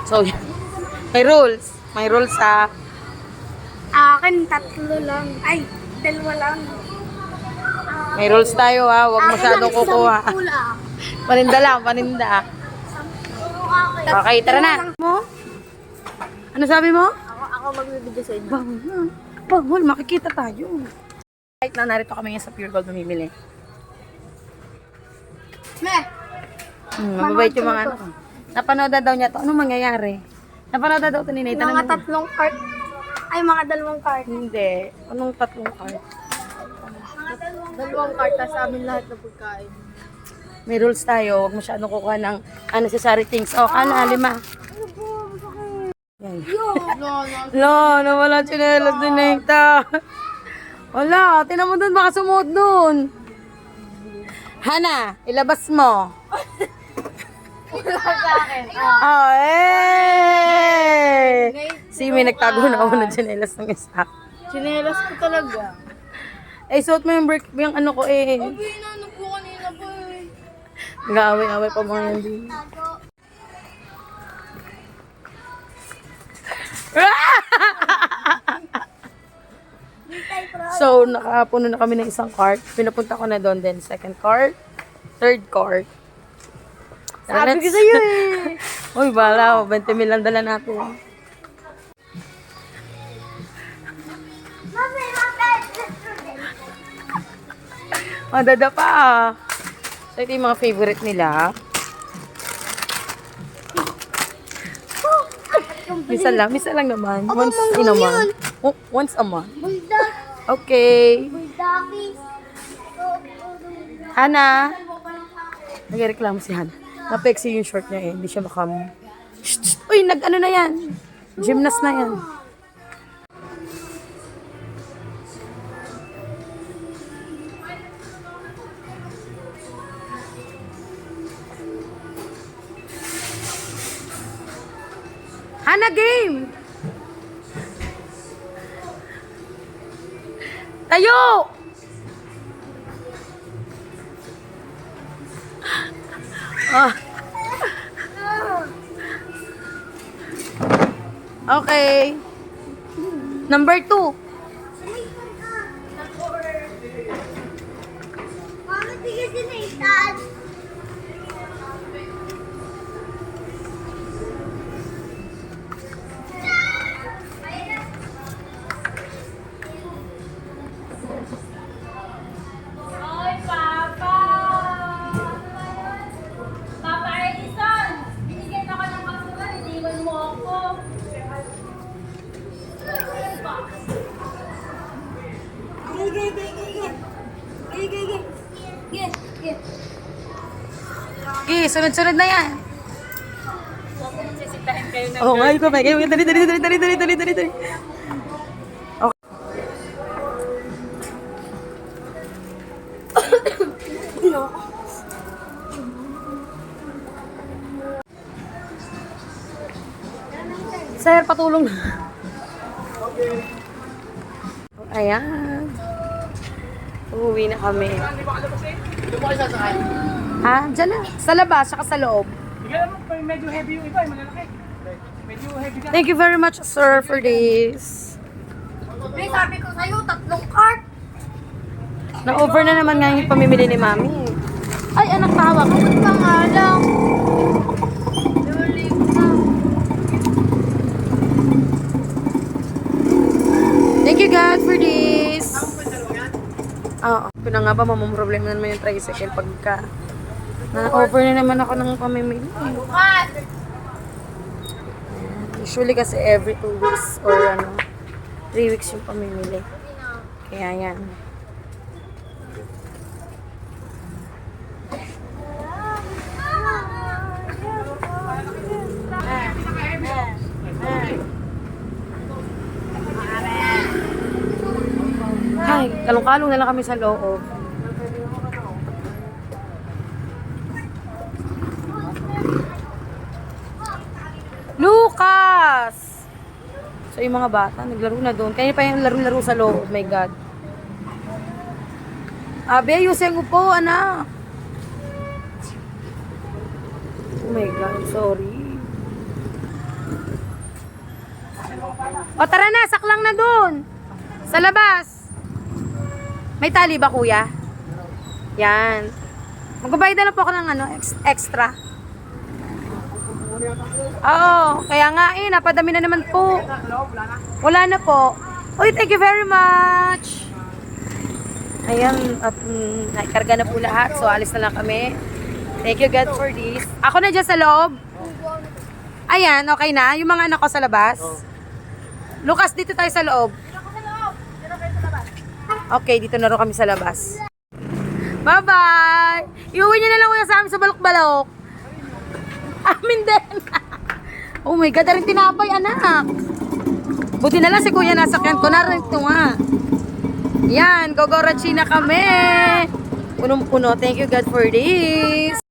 So, may rules. May rules ha. Akin, 3 lang. Ay, 2 lang. May rules tayo ha. Huwag masyadong kukuha. 10 lang. Paninda lang, paninda. Okay, tara na. Mo? Ano sabi mo? Ako magbibigay sa inyo. Bawal, makikita tayo. Kahit na narito kami ngayon sa Pure Gold mamimili. Meh! Mababait yung mga ano. Napanood na daw niya to. Anong mangyayari? Napanood na daw ito ni Nathan. Mga 3 cart. Ay, mga 2 cart. Hindi. Anong 3 card? Mga 2 cart, tas sa amin lahat ng pagkain. May rules tayo. Huwag masyadong kukuha ng unnecessary things. O, kala, 5. Yan. Lo, nawala chinelas din Nathan. Wala, tinan mo dun, baka sumuot dun. Hana, ilabas mo. Sa akin. Oh, eh! Si may nagtago na ako ng chinelas ng isa. Chinelas ko talaga. Eh, suot mo yung yung ano ko eh. Pinanong ko kanina pa eh. Nag-aaway-aaway pa mga yan din. So, nakapuno na kami ng isang cart. Pinapunta ko na doon din. Second cart. Third cart. Sabi ko sa'yo eh. Uy, bala. 20 mil lang dala natin. Oh, dada pa. So, ito yung mga favorite nila. Misa lang naman. Once in a month. Oh, once a month. Buldak. Okay. Buldaki. Hana. Nagreklamo si Hana. Napexy yung short niya eh. Hindi siya makam... Shh, shh. Uy, nag-ano na yan. Gymnast na yan. Hana, game! Tayo! Ah. Okay. Number 2. Mama, tigil si Nathan. Hoy, Papa! Papa Edison! Binigyan ako ng basura, iniwan mo ako. Okay, sunod-sunod na yan. Sisitahin kayo na. Oh, ngayon ko ba? Dali. Okay. Sir, patulong na. Ayan. Uuwi na kami. Ha? Diyan na. Sa labas, saka sa loob. Medyo heavy yung iba, malalaki. Medyo heavy ka. Thank you very much, sir, for this. May sabi ko sa'yo, 3 cart. Na-over na naman nga yung pamimili ni Mami. Ay, anak, tawag. Bakit pa nga lang? Luling na. Thank you, God, for this. Oo. Kung nga ba, mamumroblema naman yung tricycle pagka na-over na naman ako ng pamimili. Bukas. Usually kasi every 2 weeks or 3 weeks yung pamimili. Kaya yan. Ay, kalong-kalong na lang kami sa loob. Lucas! So, yung mga bata, naglaro na doon. Kaya pa yung laro-laro sa loob. Oh my God. Abe, ayusin ko po, anak. Oh my God, sorry. O tara na, saklang na dun. Sa labas. May tali ba kuya? Yan. Magbabayad na lang po ako ng ano, extra. Oo, kaya nga napadami na naman po. Wala na po. Uy, thank you very much. Ayan, at naikarga na po lahat. So, alis na lang kami. Thank you God for this. Ako na dyan sa loob. Ayan, okay na. Yung mga anak ko sa labas. Lucas, dito tayo sa loob. Okay, dito na rin kami sa labas. Bye-bye! Iuwi niyo na lang kuya sa amin sa balok-balok. Amin din. Oh my God, rin tinapay, anak. Buti na lang si kuya nasakyan ko na rin ito nga. Yan, Gogoro China kami. Punong-puno. Thank you God for this.